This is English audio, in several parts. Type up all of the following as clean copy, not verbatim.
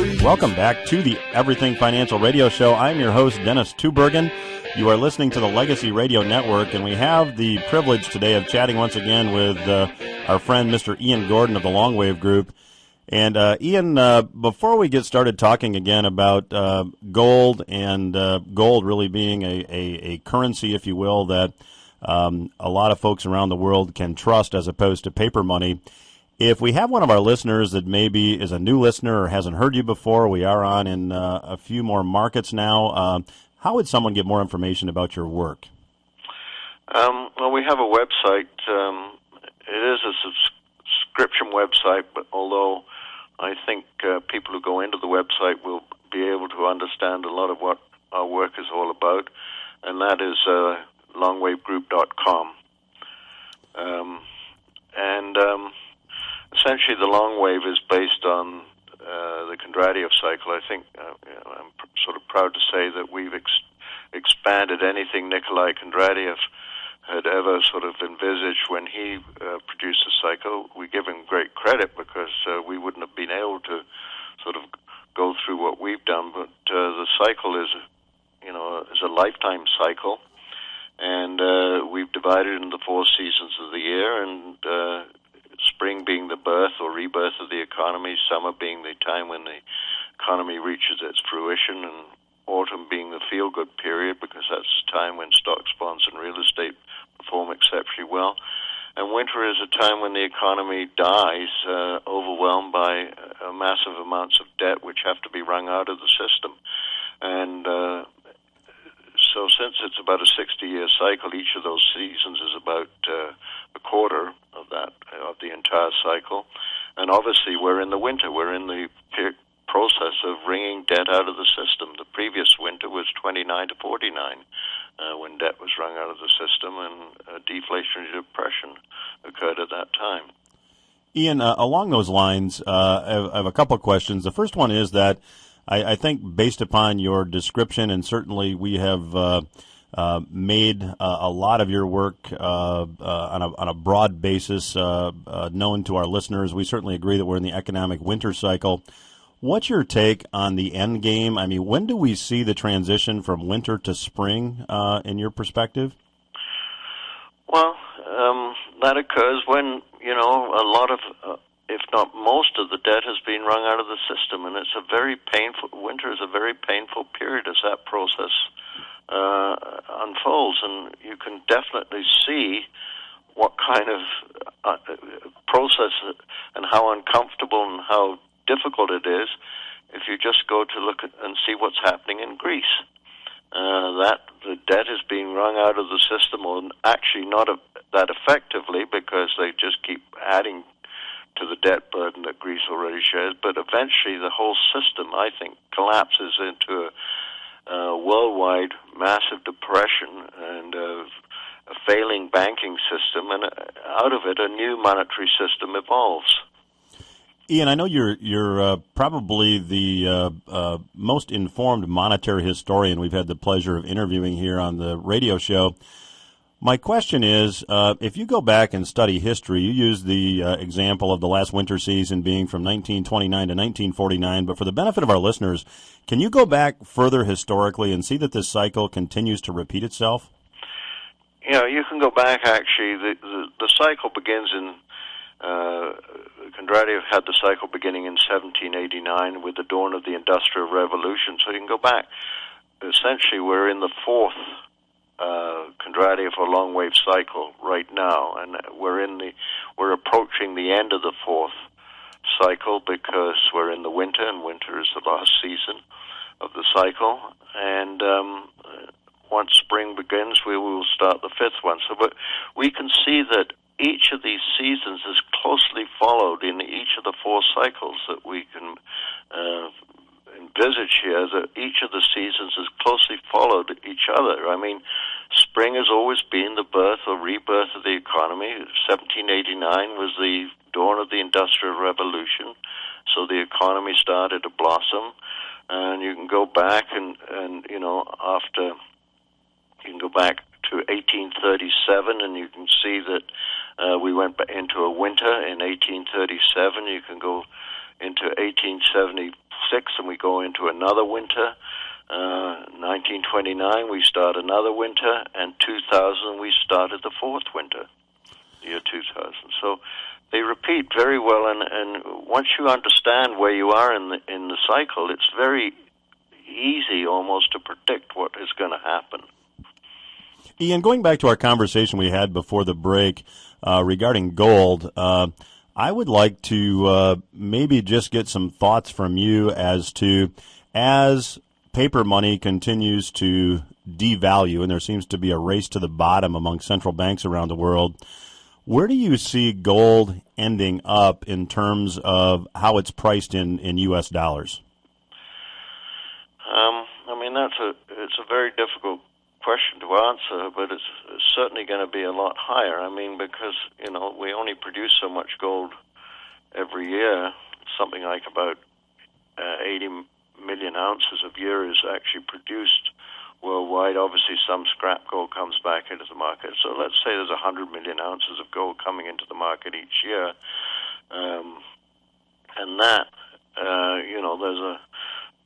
Welcome back to the Everything Financial Radio Show. I'm your host, Dennis Tubbergen. You are listening to the Legacy Radio Network, and we have the privilege today of chatting once again with our friend, Mr. Ian Gordon of the Longwave Group. And Ian, before we get started talking again about gold and gold really being a currency, if you will, that a lot of folks around the world can trust as opposed to paper money, if we have one of our listeners that maybe is a new listener or hasn't heard you before, we are on in a few more markets now. How would someone get more information about your work? Well, we have a website. It is a subscription website, but although I think people who go into the website will be able to understand a lot of what our work is all about, and that is longwavegroup.com. Essentially, the Longwave is based on the Kondratiev cycle. I think I'm sort of proud to say that we've expanded anything Nikolai Kondratiev had ever sort of envisaged when he produced the cycle. We give him great credit because we wouldn't have been able to sort of go through what we've done. But the cycle is a lifetime cycle, and we've divided into 4 seasons of the year, and spring being the birth or rebirth of the economy, summer being the time when the economy reaches its fruition, and autumn being the feel-good period because that's the time when stocks, bonds, and real estate perform exceptionally well. And winter is a time when the economy dies, overwhelmed by massive amounts of debt which have to be wrung out of the system. And so since it's about a 60-year cycle, each of those seasons is about a quarter of the entire cycle. And obviously we're in the winter. We're in the process of wringing debt out of the system. The previous winter was 29 to 49 when debt was wrung out of the system, and a deflationary depression occurred at that time. Ian, along those lines, I have a couple of questions. The first one is that I think based upon your description, and certainly we have made a lot of your work on a broad basis known to our listeners. We certainly agree that we're in the economic winter cycle. What's your take on the end game? I mean, when do we see the transition from winter to spring in your perspective? Well, that occurs when, a lot of, if not most of the debt has been wrung out of the system, and it's a very painful, winter is a very painful period as that process unfolds, and you can definitely see what kind of process and how uncomfortable and how difficult it is if you just go to look at and see what's happening in Greece. That the debt is being wrung out of the system, or actually not that effectively, because they just keep adding to the debt burden that Greece already shares. But eventually the whole system, I think, collapses into a worldwide massive depression and a failing banking system, and out of it a new monetary system evolves. Ian, I know you're probably the most informed monetary historian we've had the pleasure of interviewing here on the radio show. My question is, if you go back and study history, you use the example of the last winter season being from 1929 to 1949, but for the benefit of our listeners, can you go back further historically and see that this cycle continues to repeat itself? Yeah, you can go back, actually. The cycle begins in... Kondratiev had the cycle beginning in 1789 with the dawn of the Industrial Revolution. So you can go back. Essentially, we're in the 4th Kondratiev or Longwave cycle right now, and we're approaching the end of the 4th cycle because we're in the winter, and winter is the last season of the cycle. And once spring begins, we will start the 5th one. So, but we can see that each of these seasons is closely followed in each of the 4 cycles that we can envisage here, that each of the seasons is closely followed each other. I mean, spring has always been the birth or rebirth of the economy. 1789 was the dawn of the Industrial Revolution, so the economy started to blossom. And you can go back and after, you can go back to 1837, and you can see that we went into a winter in 1837. You can go into 1876, and we go into another winter. 1929, we start another winter, and 2000, we started the fourth winter, year 2000. So they repeat very well, and once you understand where you are in the cycle, it's very easy almost to predict what is going to happen. Ian, going back to our conversation we had before the break regarding gold, I would like to maybe just get some thoughts from you as paper money continues to devalue, and there seems to be a race to the bottom among central banks around the world. Where do you see gold ending up in terms of how it's priced in U.S. dollars? I mean, it's a very difficult question to answer, but it's certainly going to be a lot higher. I mean, because, we only produce so much gold every year. Something like about 80 million ounces a year is actually produced worldwide. Obviously, some scrap gold comes back into the market. So let's say there's 100 million ounces of gold coming into the market each year. And that, there's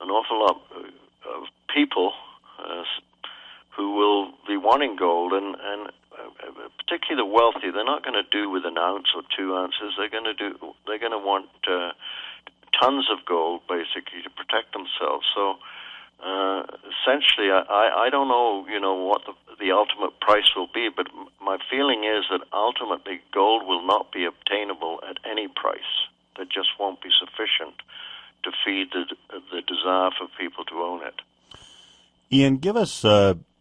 an awful lot of people who will be wanting gold, and particularly the wealthy. They're not going to do with an ounce or 2 ounces. They're going to want tons of gold, basically, to protect themselves. So essentially, I don't know, what the ultimate price will be, but my feeling is that ultimately gold will not be obtainable at any price. That just won't be sufficient to feed the desire for people to own it. Ian, give us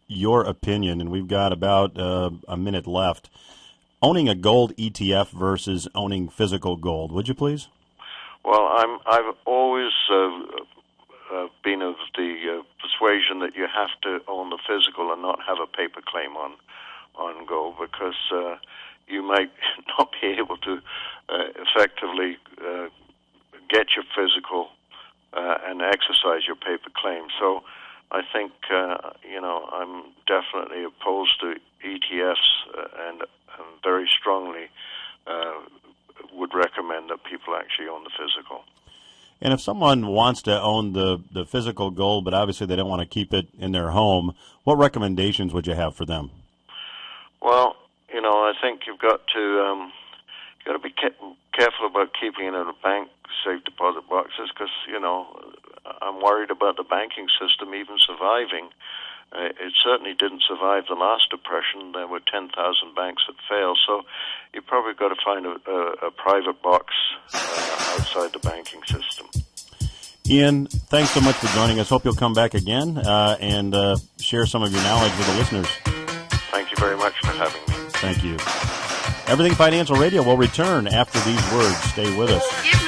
your opinion, and we've got about a minute left. Owning a gold ETF versus owning physical gold, would you please? Well, I've always been of the persuasion that you have to own the physical and not have a paper claim on gold, because you might not be able to effectively get your physical and exercise your paper claim. So I think, I'm definitely opposed to ETFs and very strongly would recommend that people actually own the physical. And if someone wants to own the physical gold, but obviously they don't want to keep it in their home, what recommendations would you have for them? Well, I think you've got to be careful about keeping it in a bank safe deposit boxes, because I'm worried about the banking system even surviving. It certainly didn't survive the last depression. There were 10,000 banks that failed. So you probably got to find a private box outside the banking system. Ian, thanks so much for joining us. Hope you'll come back again and share some of your knowledge with the listeners. Thank you very much for having me. Thank you. Everything Financial Radio will return after these words. Stay with us.